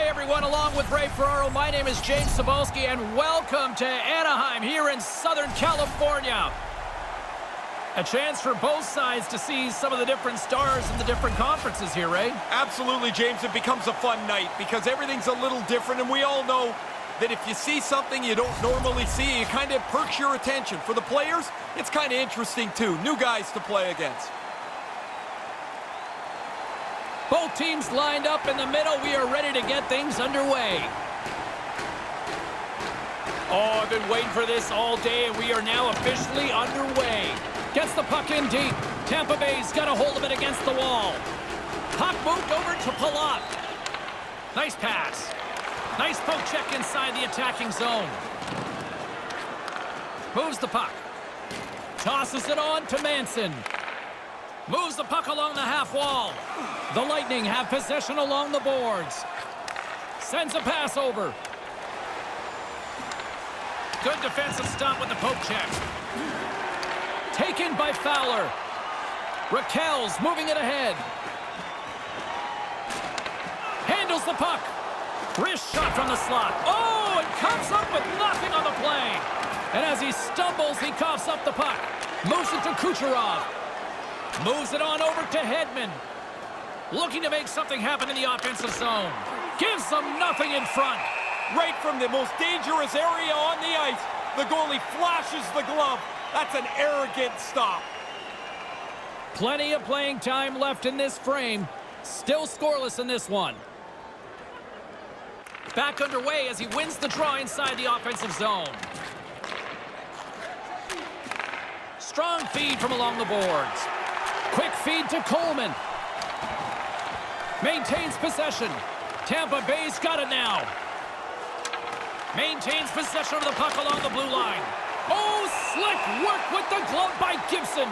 Hi, everyone. Along with Ray Ferraro, my name is James Cebulski, and welcome to Anaheim here in Southern California. A chance for both sides to see some of the different stars in the different conferences here, Ray. Absolutely, James. It becomes a fun night because everything's a little different, and we all know that if you see something you don't normally see, it kind of perks your attention. For the players, it's kind of interesting, too. New guys to play against. Both teams lined up in the middle. We are ready to get things underway. Oh, I've been waiting for this all day, and we are now officially underway. Gets the puck in deep. Tampa Bay's got a hold of it against the wall. Puck moved over to Palat. Nice pass. Nice poke check inside the attacking zone. Moves the puck. Tosses it on to Manson. Moves the puck along the half wall. The Lightning have possession along the boards. Sends a pass over. Good defensive stop with the poke check. Taken by Fowler. Raquel's moving it ahead. Handles the puck. Wrist shot from the slot. Oh, it comes up with nothing on the play. And as he stumbles, he coughs up the puck. Moves it to Kucherov. Moves it on over to Hedman. Looking to make something happen in the offensive zone. Gives them nothing in front. Right from the most dangerous area on the ice, the goalie flashes the glove. That's an arrogant stop. Plenty of playing time left in this frame. Still scoreless in this one. Back underway as he wins the draw inside the offensive zone. Strong feed from along the boards. Quick feed to Coleman. Maintains possession. Tampa Bay's got it now. Maintains possession of the puck along the blue line. Oh, slick work with the glove by Gibson.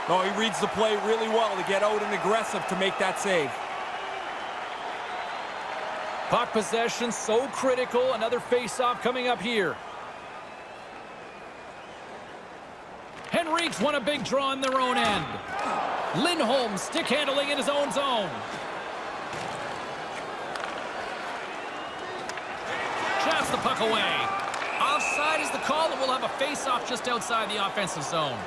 Oh, he reads the play really well to get out and aggressive to make that save. Puck possession so critical. Another face-off coming up here. Henrique's won a big draw in their own end. Lindholm stick handling in his own zone. Shafts the puck away. Offside is the call, and we'll have a face-off just outside the offensive zone.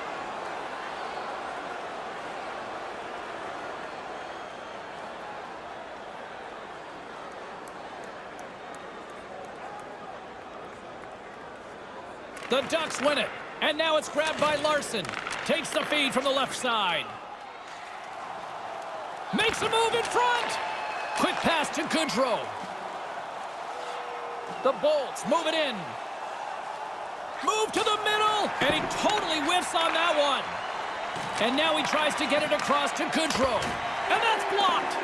The Ducks win it. And now it's grabbed by Larson. Takes the feed from the left side. Makes a move in front. Quick pass to Goodrow. The Bolts move it in. Move to the middle. And he totally whiffs on that one. And now he tries to get it across to Goodrow. And that's blocked.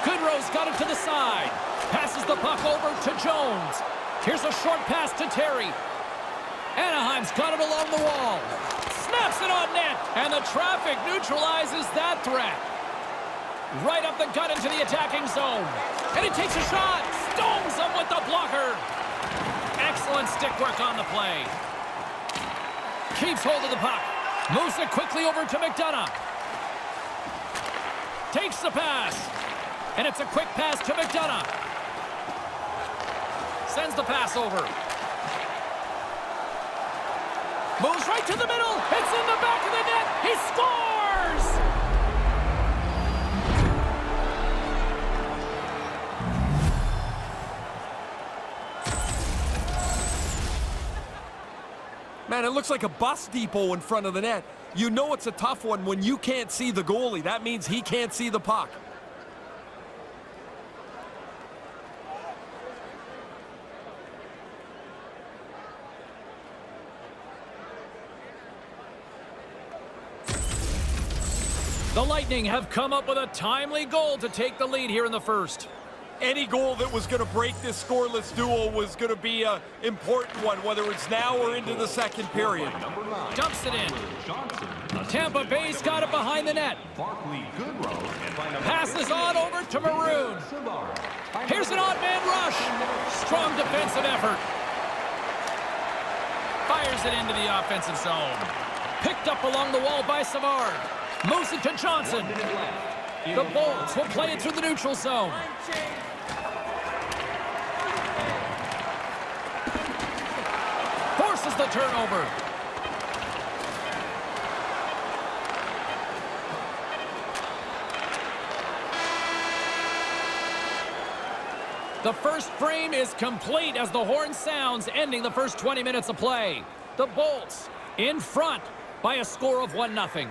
Goodrow's got it to the side. Passes the puck over to Jones. Here's a short pass to Terry. Anaheim's got it along the wall. Snaps it on net. And the traffic neutralizes that threat. Right up the gut into the attacking zone. And he takes a shot. Stones him with the blocker. Excellent stick work on the play. Keeps hold of the puck. Moves it quickly over to McDonough. Takes the pass. And it's a quick pass to McDonough. Sends the pass over. Moves right to the middle. It's in the back of the net. He scores! Man, it looks like a bus depot in front of the net. You know it's a tough one when you can't see the goalie. That means he can't see the puck. The Lightning have come up with a timely goal to take the lead here in the first. Any goal that was going to break this scoreless duel was going to be an important one, whether it's now or into the second period. Dumps it in. Tampa Bay's got it behind the net. Passes on over to Maroon. Here's an odd man rush. Strong defensive effort. Fires it into the offensive zone. Picked up along the wall by Savard. Moves it to Johnson. The Bolts will play it through the neutral zone. Forces the turnover. The first frame is complete as the horn sounds, ending the first 20 minutes of play. The Bolts in front by a score of 1-0.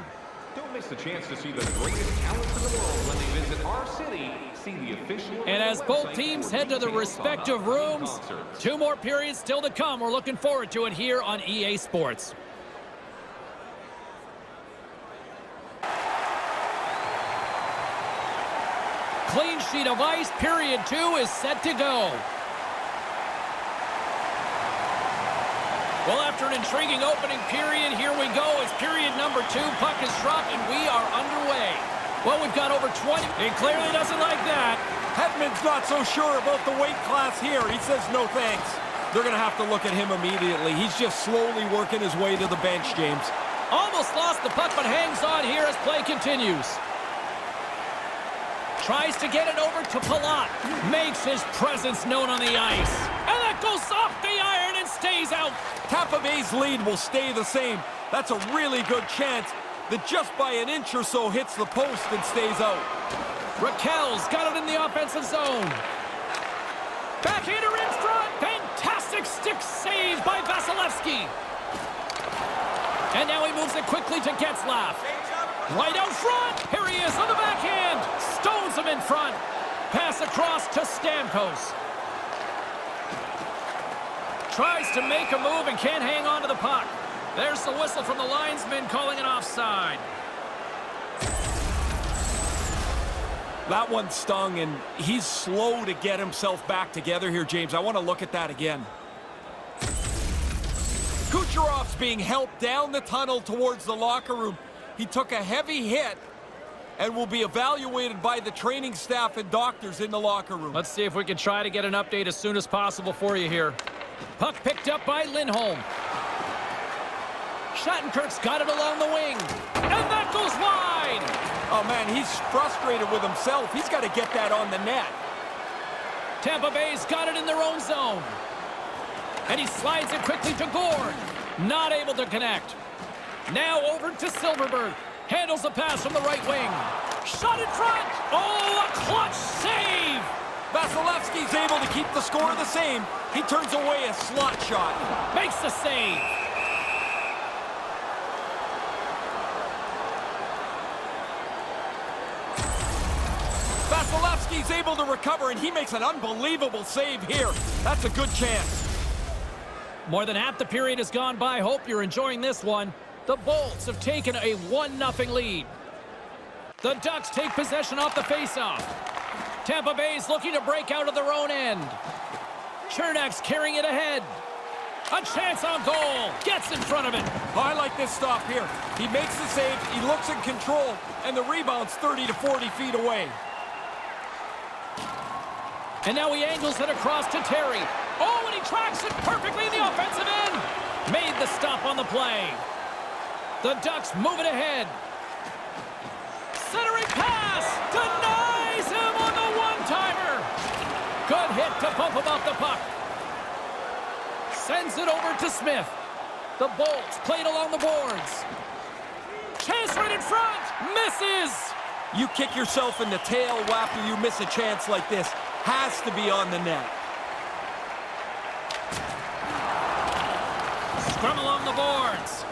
Don't miss the chance to see the greatest talents in the world when they visit our city. See the official. And as both teams head to their respective rooms, 2 more periods still to come. We're looking forward to it here on EA Sports. Clean sheet of ice. Period 2 is set to go. Well, after an intriguing opening period, here we go. It's period number 2. Puck is dropped, and we are underway. Well, we've got over 20. He clearly doesn't like that. Hedman's not so sure about the weight class here. He says no thanks. They're going to have to look at him immediately. He's just slowly working his way to the bench, James. Almost lost the puck, but hangs on here as play continues. Tries to get it over to Palat. Makes his presence known on the ice. And that goes off the iron and stays out. Tampa Bay's lead will stay the same. That's a really good chance that just by an inch or so hits the post and stays out. Raquel's got it in the offensive zone. Backhander in front. Fantastic stick save by Vasilevsky. And now he moves it quickly to Getzlaf. Right out front. Here he is on the backhand. Stones him in front. Pass across to Stamkos. Tries to make a move and can't hang on to the puck. There's the whistle from the linesman calling an offside. That one stung, and he's slow to get himself back together here, James. I want to look at that again. Kucherov's being helped down the tunnel towards the locker room. He took a heavy hit and will be evaluated by the training staff and doctors in the locker room. Let's see if we can try to get an update as soon as possible for you here. Puck picked up by Lindholm. Shattenkirk's got it along the wing. And that goes wide! Oh, man, he's frustrated with himself. He's got to get that on the net. Tampa Bay's got it in their own zone. And he slides it quickly to Gord. Not able to connect. Now over to Silverberg. Handles the pass from the right wing. Shot in front. Oh, a clutch save. Vasilevsky's able to keep the score the same. He turns away a slot shot. Makes the save. Vasilevsky's able to recover, and he makes an unbelievable save here. That's a good chance. More than half the period has gone by. Hope you're enjoying this one. The Bolts have taken a 1-0 lead. The Ducks take possession off the faceoff. Tampa Bay's looking to break out of their own end. Chernak's carrying it ahead. A chance on goal. Gets in front of it. Oh, I like this stop here. He makes the save, he looks in control, and the rebound's 30 to 40 feet away. And now he angles it across to Terry. Oh, and he tracks it perfectly in the offensive end. Made the stop on the play. The Ducks move it ahead. Centering pass. Denies him on the one-timer. Good hit to bump him off the puck. Sends it over to Smith. The Bolts played along the boards. Chance right in front. Misses. You kick yourself in the tail after you miss a chance like this. Has to be on the net. Scrum along the boards.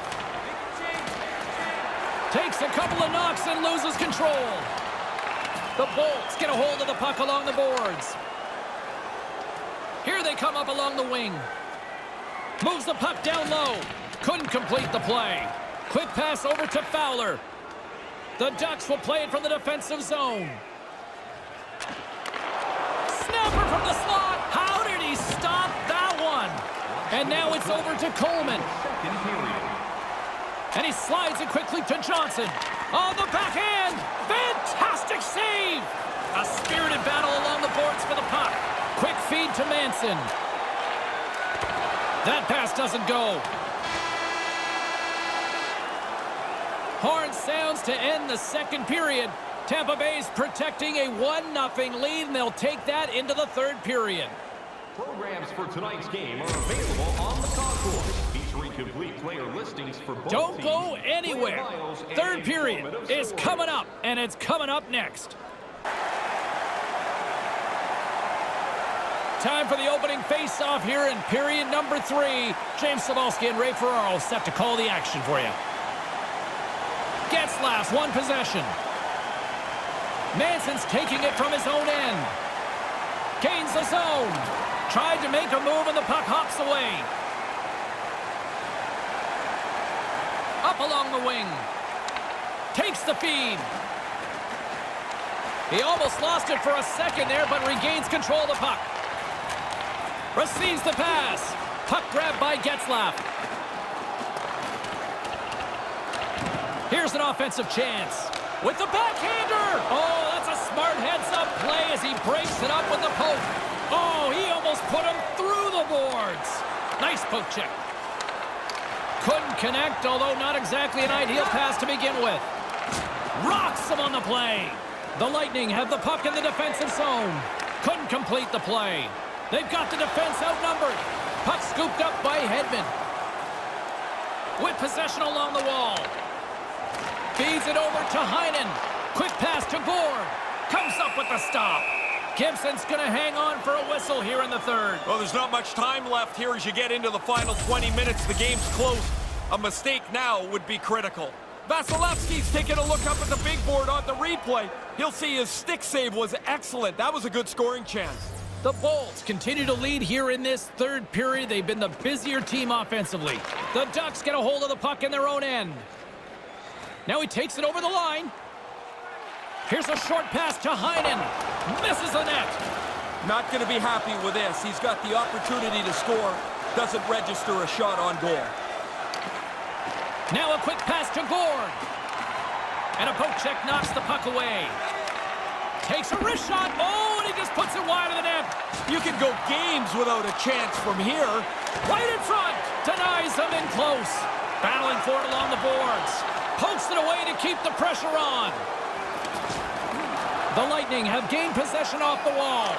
Takes a couple of knocks and loses control. The Bolts get a hold of the puck along the boards. Here they come up along the wing. Moves the puck down low. Couldn't complete the play. Quick pass over to Fowler. The Ducks will play it from the defensive zone. Snapper from the slot. How did he stop that one? And now it's over to Coleman. And he slides it quickly to Johnson. On the backhand. Fantastic save. A spirited battle along the boards for the puck. Quick feed to Manson. That pass doesn't go. Horn sounds to end the second period. Tampa Bay's protecting a 1-0 lead, and they'll take that into the third period. Programs for tonight's game are available on the concourse, featuring complete player listings for both Don't teams, go anywhere. Third period is coming up, and it's coming up next. Time for the opening face-off here in period number 3. James Cybulski and Ray Ferraro set to call the action for you. Getzlaf's one possession. Manson's taking it from his own end. Gains the zone. Tried to make a move and the puck hops away. Up along the wing. Takes the feed. He almost lost it for a second there, but regains control of the puck. Receives the pass. Puck grabbed by Getzlaf. Here's an offensive chance. With the backhander. Oh, that's a smart heads-up play as he breaks it up with the poke. Oh, he almost put him through the boards. Nice poke check. Couldn't connect, although not exactly an ideal pass to begin with. Rocks him on the play. The Lightning have the puck in the defensive zone. Couldn't complete the play. They've got the defense outnumbered. Puck scooped up by Hedman. With possession along the wall. Feeds it over to Heinen. Quick pass to Gord. Comes up with the stop. Gibson's going to hang on for a whistle here in the third. Well, there's not much time left here as you get into the final 20 minutes. The game's close. A mistake now would be critical. Vasilevsky's taking a look up at the big board on the replay. He'll see his stick save was excellent. That was a good scoring chance. The Bolts continue to lead here in this third period. They've been the busier team offensively. The Ducks get a hold of the puck in their own end. Now he takes it over the line. Here's a short pass to Heinen. Misses the net. Not going to be happy with this. He's got the opportunity to score. Doesn't register a shot on goal. Now a quick pass to Gord. And a poke check knocks the puck away. Takes a wrist shot. Oh, and he just puts it wide of the net. You can go games without a chance from here. Right in front. Denies them in close. Battling for it along the boards. Pokes it away to keep the pressure on. The Lightning have gained possession off the wall.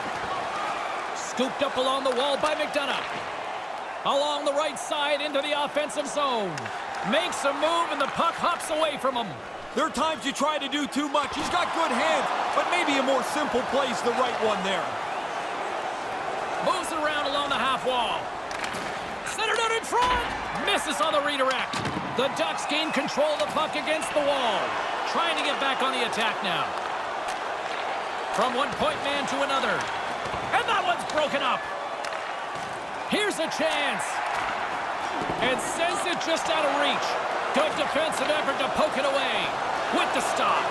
Scooped up along the wall by McDonough. Along the right side into the offensive zone. Makes a move and the puck hops away from him. There are times you try to do too much. He's got good hands, but maybe a more simple play's the right one there. Moves it around along the half wall. Centered out in front. Misses on the redirect. The Ducks gain control of the puck against the wall. Trying to get back on the attack now. From one point man to another. And that one's broken up. Here's a chance. And sends it just out of reach. Good defensive effort to poke it away. With the stop.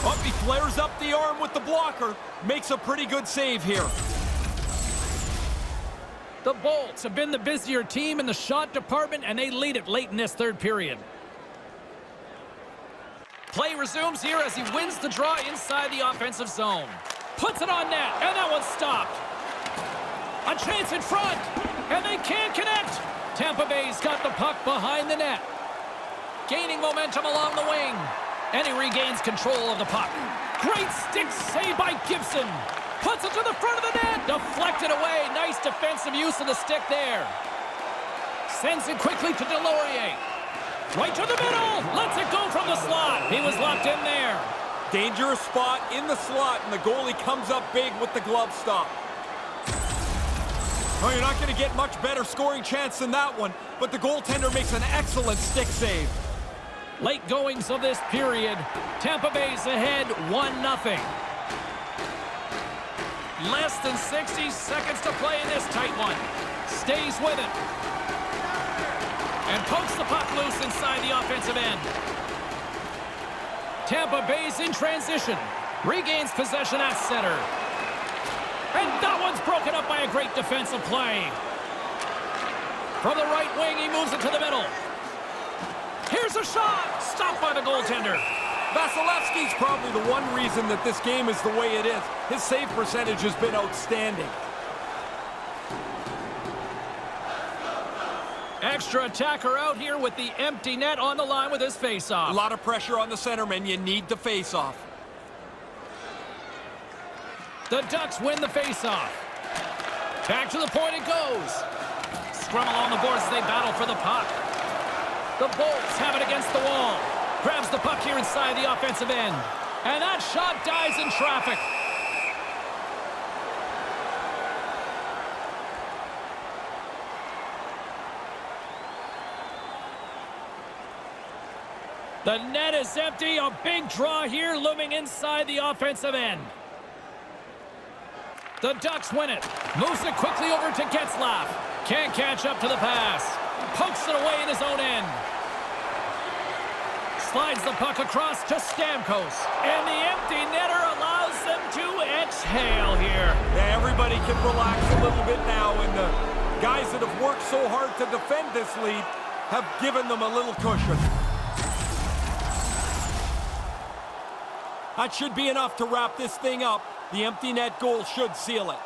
Up, he flares up the arm with the blocker. Makes a pretty good save here. The Bolts have been the busier team in the shot department, and they lead it late in this third period. Play resumes here as he wins the draw inside the offensive zone. Puts it on net, and that one's stopped. A chance in front, and they can't connect. Tampa Bay's got the puck behind the net. Gaining momentum along the wing, and he regains control of the puck. Great stick save by Gibson. Puts it to the front of the net. Deflected away. Nice defensive use of the stick there. Sends it quickly to Delorier. Right to the middle. Lets it go from the slot. He was locked in there. Dangerous spot in the slot, and the goalie comes up big with the glove stop. Well, you're not going to get much better scoring chance than that one, but the goaltender makes an excellent stick save. Late goings of this period. Tampa Bay's ahead 1-0. Less than 60 seconds to play in this tight one. Stays with it. And pokes the puck loose inside the offensive end. Tampa Bay's in transition. Regains possession at center. And that one's broken up by a great defensive play. From the right wing, he moves it to the middle. Here's a shot. Stopped by the goaltender. Vasilevsky's probably the one reason that this game is the way it is. His save percentage has been outstanding. Extra attacker out here with the empty net on the line with his face-off. A lot of pressure on the centerman. You need the face-off. The Ducks win the face-off. Back to the point it goes. Scrum along the boards as they battle for the puck. The Bolts have it against the wall. Grabs the puck here inside the offensive end. And that shot dies in traffic. The net is empty. A big draw here looming inside the offensive end. The Ducks win it. Moves it quickly over to Getzlaf. Can't catch up to the pass. Pokes it away in his own end. Slides the puck across to Stamkos. And the empty netter allows them to exhale here. Yeah, everybody can relax a little bit now, and the guys that have worked so hard to defend this lead have given them a little cushion. That should be enough to wrap this thing up. The empty net goal should seal it.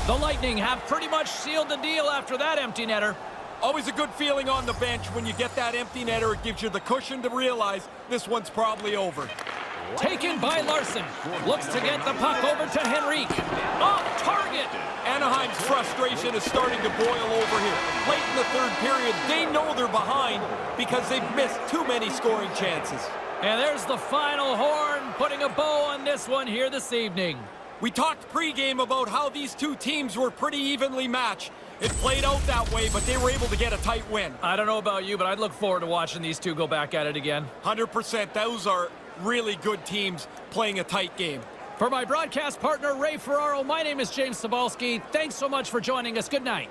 The Lightning have pretty much sealed the deal after that empty netter. Always a good feeling on the bench when you get that empty netter. It gives you the cushion to realize this one's probably over. Taken by Larson. Looks to get the puck over to Henrique. Off target. Anaheim's frustration is starting to boil over here. Late in the third period, they know they're behind because they've missed too many scoring chances. And there's the final horn, putting a bow on this one here this evening. We talked pregame about how these two teams were pretty evenly matched. It played out that way, but they were able to get a tight win. I don't know about you, but I'd look forward to watching these two go back at it again. 100%. Those are really good teams playing a tight game. For my broadcast partner, Ray Ferraro, my name is James Cybulski. Thanks so much for joining us. Good night.